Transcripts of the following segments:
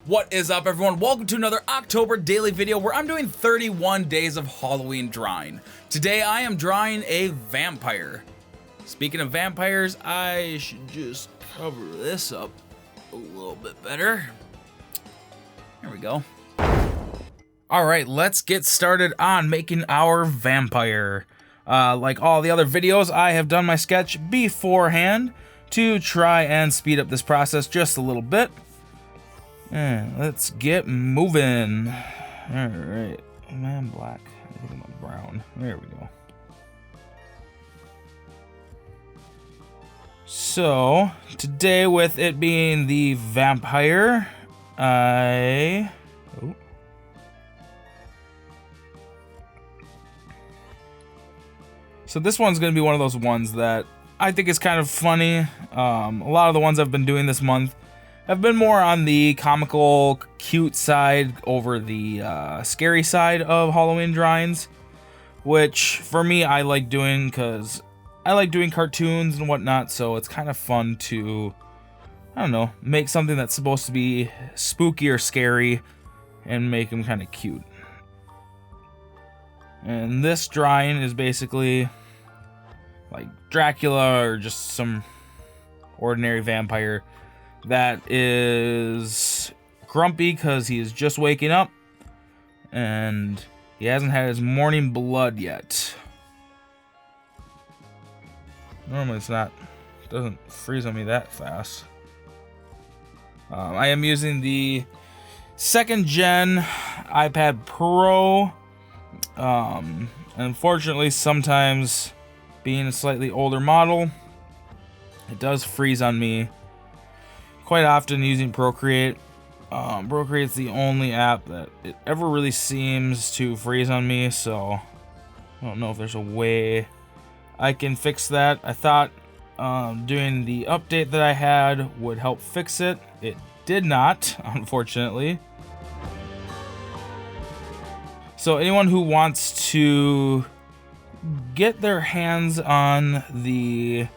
What is up, everyone? Welcome to another October daily video where I'm doing 31 days of Halloween drawing. Today I am drawing a vampire. Speaking of vampires, I should just cover this up a little bit better. There we go. Alright, let's get started on making our vampire. Like all the other videos, I have done my sketch beforehand to try and speed up this process just a little bit. And let's get moving. Alright. Am I on black? I think I'm on brown. There we go. So, today with it being the vampire, So this one's going to be one of those ones that I think is kind of funny. A lot of the ones I've been doing this month have been more on the comical, cute side over the scary side of Halloween drawings, which for me I like doing because I like doing cartoons and whatnot, so it's kind of fun to, I don't know, make something that's supposed to be spooky or scary and make them kind of cute. And this drawing is basically like Dracula or just some ordinary vampire that is grumpy because he is just waking up and he hasn't had his morning blood yet. Normally it doesn't freeze on me that fast. I am using the 2nd gen iPad Pro. Unfortunately, sometimes being a slightly older model, it does freeze on me quite often using Procreate. Procreate's the only app that it ever really seems to freeze on me, so I don't know if there's a way I can fix that. I thought doing the update that I had would help fix it. It did not, unfortunately. So anyone who wants to get their hands on the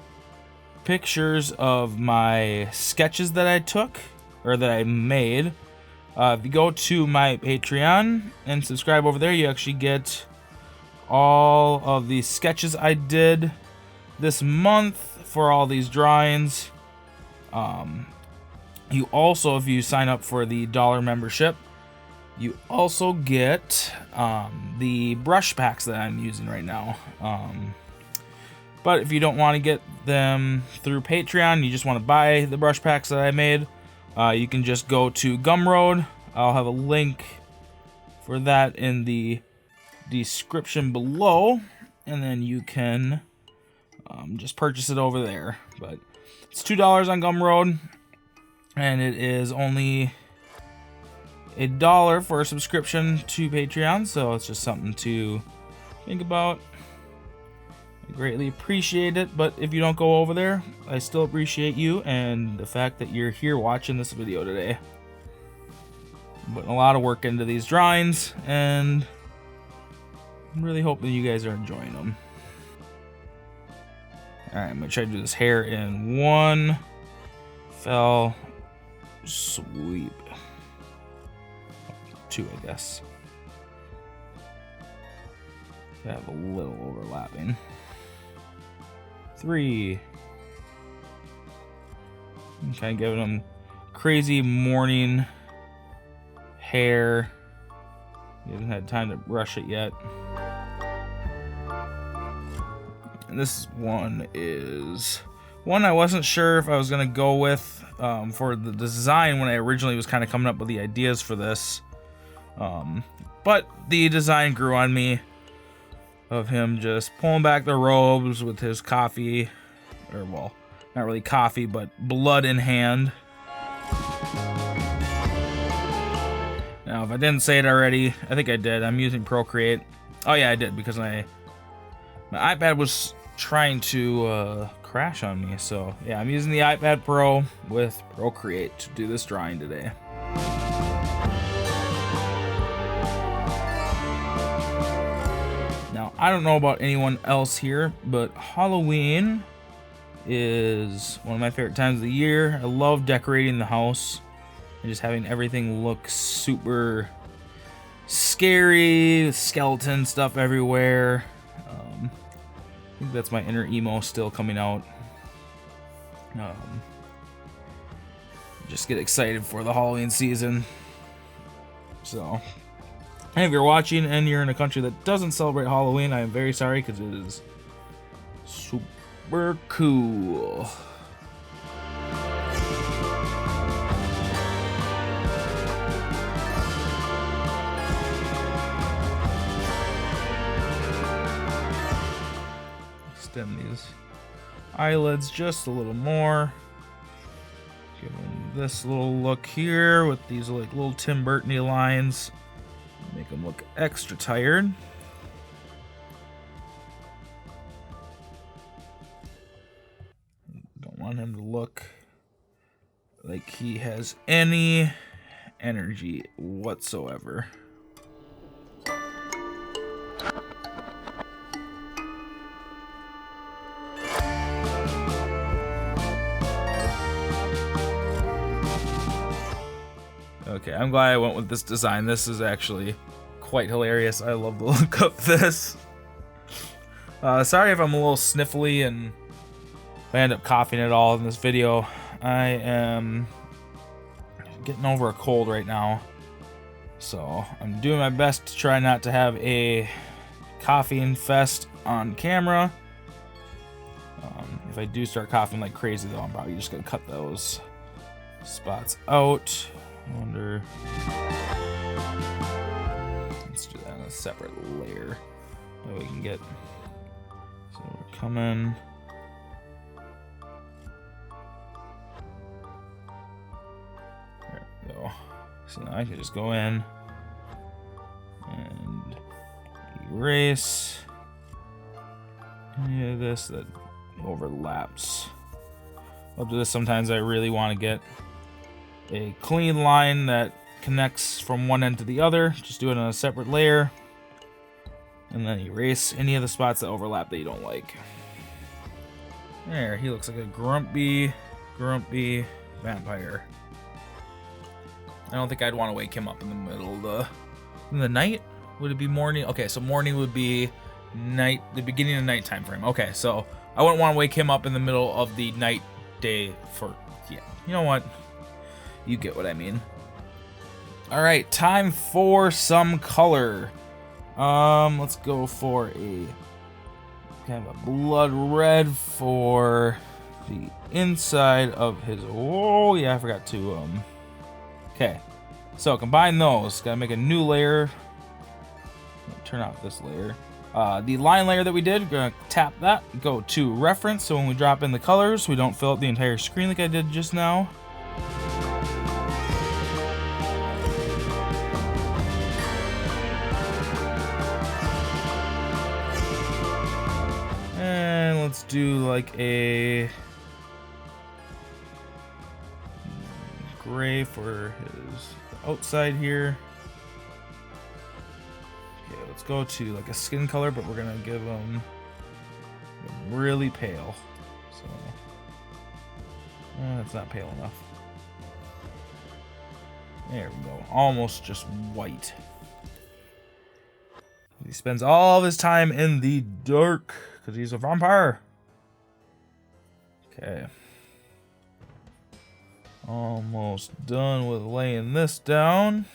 pictures of my sketches that I took, or that I made, if you go to my Patreon and subscribe over there, you actually get all of the sketches I did this month for all these drawings. You also, if you sign up for the $1 membership, you also get the brush packs that I'm using right now. But if you don't want to get them through Patreon, you just want to buy the brush packs that I made, you can just go to Gumroad. I'll have a link for that in the description below, and then you can just purchase it over there. But it's $2 on Gumroad, and it is only $1 for a subscription to Patreon, so it's just something to think about. I greatly appreciate it, but if you don't go over there, I still appreciate you and the fact that you're here watching this video today. I'm putting a lot of work into these drawings, and I'm really hoping you guys are enjoying them. Alright, I'm going to try to do this hair in one fell sweep. 2, I guess. I have a little overlapping. 3. I'm kind of giving him crazy morning hair. He hasn't had time to brush it yet. And this one is one I wasn't sure if I was going to go with for the design when I originally was kind of coming up with the ideas for this. But the design grew on me of him just pulling back the robes with his coffee, or well, not really coffee, but blood in hand. Now, if I didn't say it already, I think I did. I'm using Procreate. Oh yeah, I did, because my iPad was trying to crash on me. So yeah, I'm using the iPad Pro with Procreate to do this drawing today. Now, I don't know about anyone else here, but Halloween is one of my favorite times of the year. I love decorating the house. and just having everything look super scary, skeleton stuff everywhere. I think that's my inner emo still coming out. Just get excited for the Halloween season. So, and if you're watching and you're in a country that doesn't celebrate Halloween, I am very sorry, because it is super cool. Extend these eyelids just a little more. Give them this little look here with these like little Tim Burton-y lines. Make them look extra tired. Don't want him to look like he has any energy whatsoever. Okay, I'm glad I went with this design. This is actually quite hilarious. I love the look of this. Sorry if I'm a little sniffly and if I end up coughing at all in this video. I am getting over a cold right now, so I'm doing my best to try not to have a coughing fest on camera. If I do start coughing like crazy, though, I'm probably just gonna cut those spots out. I wonder. Let's do that in a separate layer. That we can get. So we're coming. There we go. So now I can just go in and erase any of this that overlaps. I'll do this sometimes. I really want to get a clean line that connects from one end to the other. Just do it on a separate layer, and then erase any of the spots that overlap that you don't like. There, he looks like a grumpy vampire. I don't think I'd want to wake him up in the middle of the night. Would it be morning? Okay, so morning would be night, the beginning of night time frame. Okay, so I wouldn't want to wake him up in the middle of the night day for, yeah, you know what? You get what I mean. All right, time for some color. Let's go for a kind of a blood red for the inside of his. Oh yeah, I forgot to. Okay, so combine those. Gotta make a new layer. Turn off this layer. The line layer that we did, gonna tap that, go to reference, so when we drop in the colors, we don't fill up the entire screen like I did just now. And let's do like a gray for his outside here. Okay, let's go to like a skin color, but we're gonna give him really pale. So that's not pale enough. There we go, almost just white. He spends all of his time in the dark because he's a vampire. Okay. Almost done with laying this down.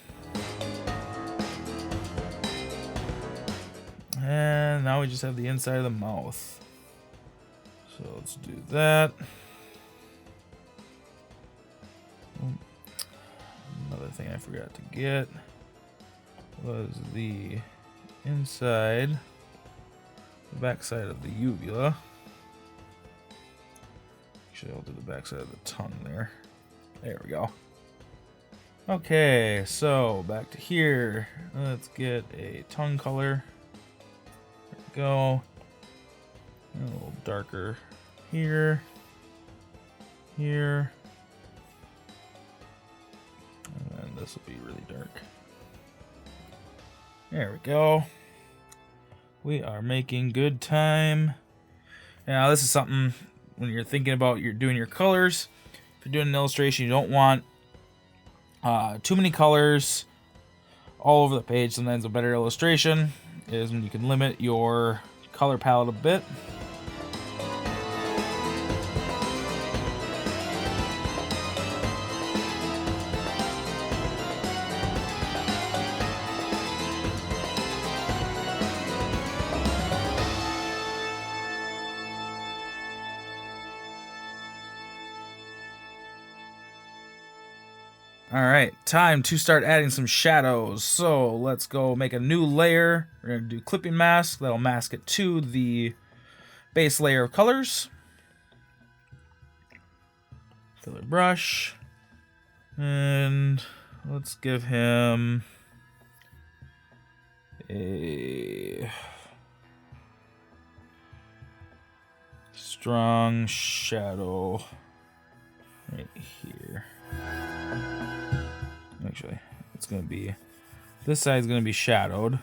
And now we just have the inside of the mouth. So let's do that. Another thing I forgot to get was the inside, the back side of the uvula. Actually, I'll do the back side of the tongue there. There we go. Okay, so back to here. Let's get a tongue color. There we go. A little darker here. Here. And then this will be really dark. There we go. We are making good time. Now this is something when you're thinking about you're doing your colors. If you're doing an illustration, you don't want Too many colors all over the page. Sometimes a better illustration is when you can limit your color palette a bit. Alright, time to start adding some shadows. So let's go make a new layer. We're going to do clipping mask. That'll mask it to the base layer of colors. Filler brush. And let's give him a strong shadow right here. Actually, it's going to be, this side's going to be shadowed.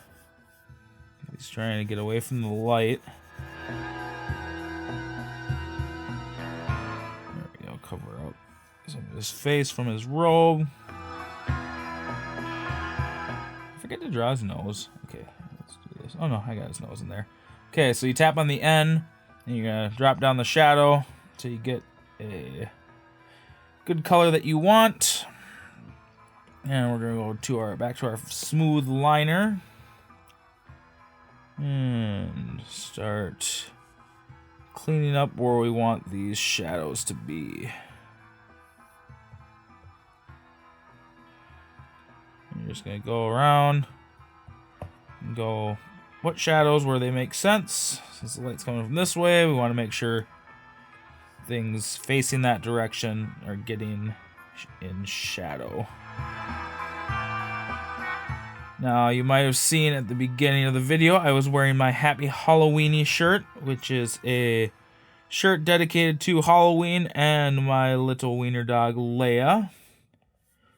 He's trying to get away from the light. There we go, cover up some of his face from his robe. I forget to draw his nose. Okay, let's do this. Oh no, I got his nose in there. Okay, so you tap on the N, and you're going to drop down the shadow until you get a good color that you want. And we're gonna go to our back to our smooth liner and start cleaning up where we want these shadows to be. You're just gonna go around and go what shadows where they make sense. Since the light's coming from this way, we want to make sure things facing that direction are getting in shadow. Now, you might have seen at the beginning of the video, I was wearing my Happy Halloweeny shirt, which is a shirt dedicated to Halloween and my little wiener dog, Leia.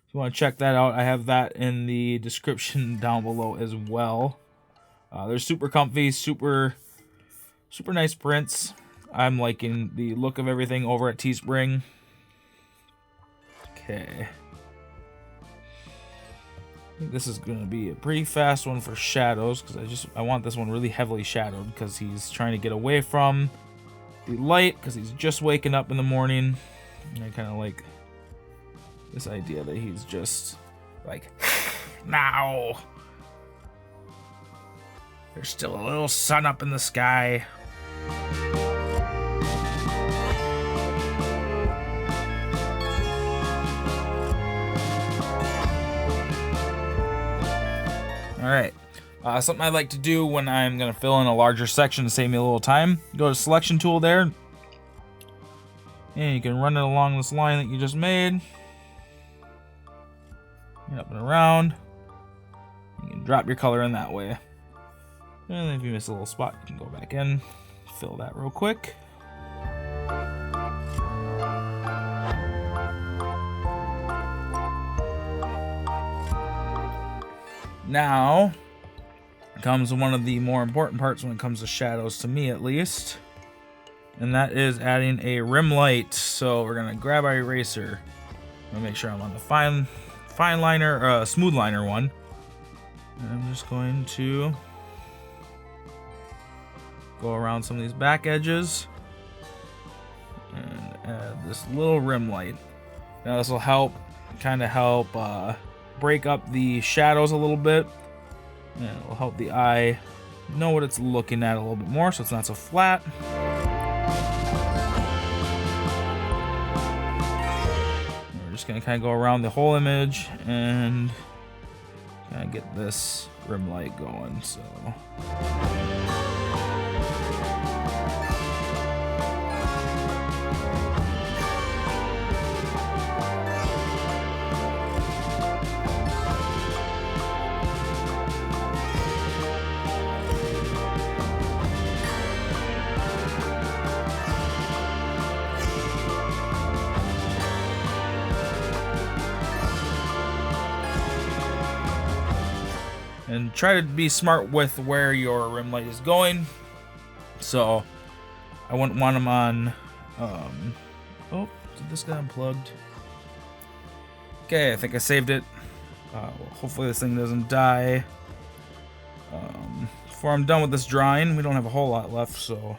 If you want to check that out, I have that in the description down below as well. They're super comfy, super nice prints. I'm liking the look of everything over at Teespring. Okay. I think this is going to be a pretty fast one for shadows because I want this one really heavily shadowed because he's trying to get away from the light because he's just waking up in the morning. And I kind of like this idea that he's just like, now. There's still a little sun up in the sky. Alright, something I like to do when I'm going to fill in a larger section to save me a little time. Go to selection tool there, and you can run it along this line that you just made. And up and around. You can drop your color in that way. And then if you miss a little spot, you can go back in, fill that real quick. Now comes one of the more important parts when it comes to shadows, to me at least, and that is adding a rim light. So we're gonna grab our eraser. I'm gonna make sure I'm on the fine liner, or smooth liner one. And I'm just going to go around some of these back edges and add this little rim light. Now this will help, break up the shadows a little bit, and it will help the eye know what it's looking at a little bit more so it's not so flat. We're just going to kind of go around the whole image and kind of get this rim light going. So and try to be smart with where your rim light is going. So I wouldn't want them on, oh, did this get unplugged? Okay, I think I saved it. Hopefully this thing doesn't die. Before I'm done with this drawing, we don't have a whole lot left, so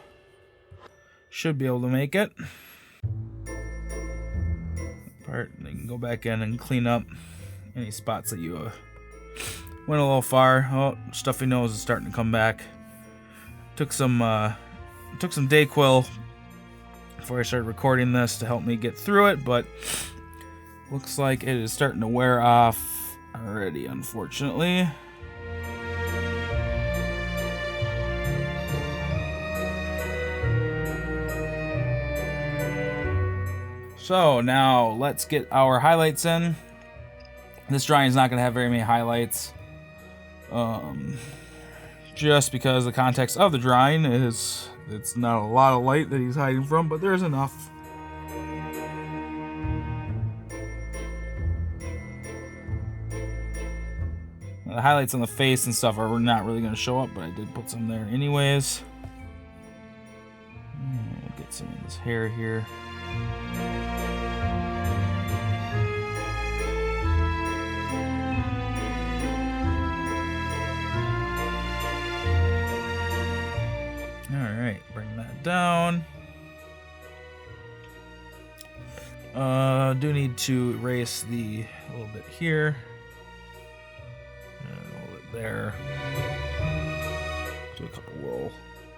should be able to make it. Part, and you can go back in and clean up any spots that you went a little far. Oh, stuffy nose is starting to come back. Took some Dayquil before I started recording this to help me get through it, but looks like it is starting to wear off already, unfortunately. So now let's get our highlights in. This drawing is not going to have very many highlights, just because the context of the drawing is it's not a lot of light that he's hiding from, but there's enough. The highlights on the face and stuff are not really going to show up, but I did put some there anyways. We'll get some of this hair here. Alright, bring that down. Do need to erase a little bit here. And a little bit there. Do a couple little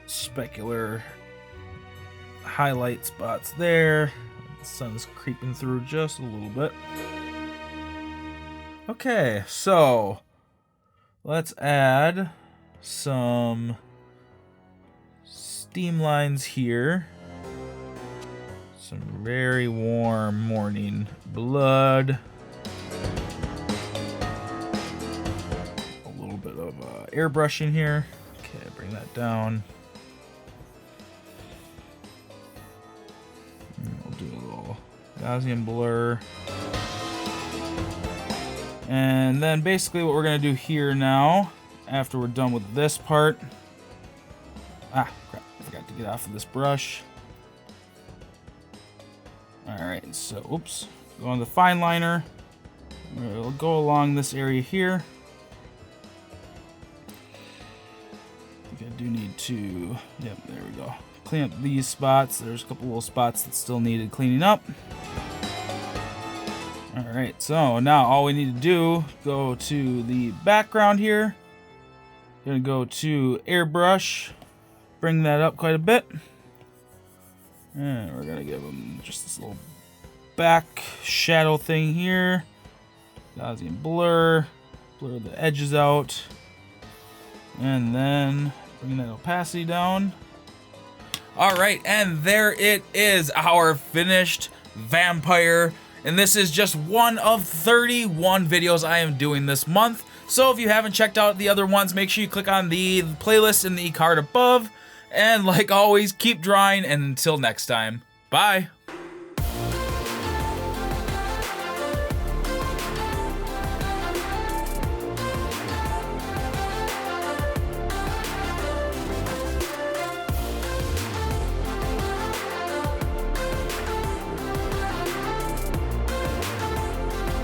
specular highlight spots there. The sun's creeping through just a little bit. Okay, so let's add some steam lines here. Some very warm morning blood. A little bit of airbrushing here. Okay, bring that down. And we'll do a little Gaussian blur. And then basically what we're going to do here now, after we're done with this part. Ah, crap. I forgot to get off of this brush. Alright, so, oops. Go on the fine liner. We'll go along this area here. I think I do need to, yep, there we go. Clean up these spots. There's a couple little spots that still needed cleaning up. Alright, so now all we need to do, go to the background here. Gonna go to airbrush. Bring that up quite a bit. And we're gonna give them just this little back shadow thing here. Gaussian blur. Blur the edges out. And then bring that opacity down. Alright, and there it is, our finished vampire. And this is just one of 31 videos I am doing this month. So if you haven't checked out the other ones, make sure you click on the playlist in the card above. And like always, keep drawing, and until next time, bye!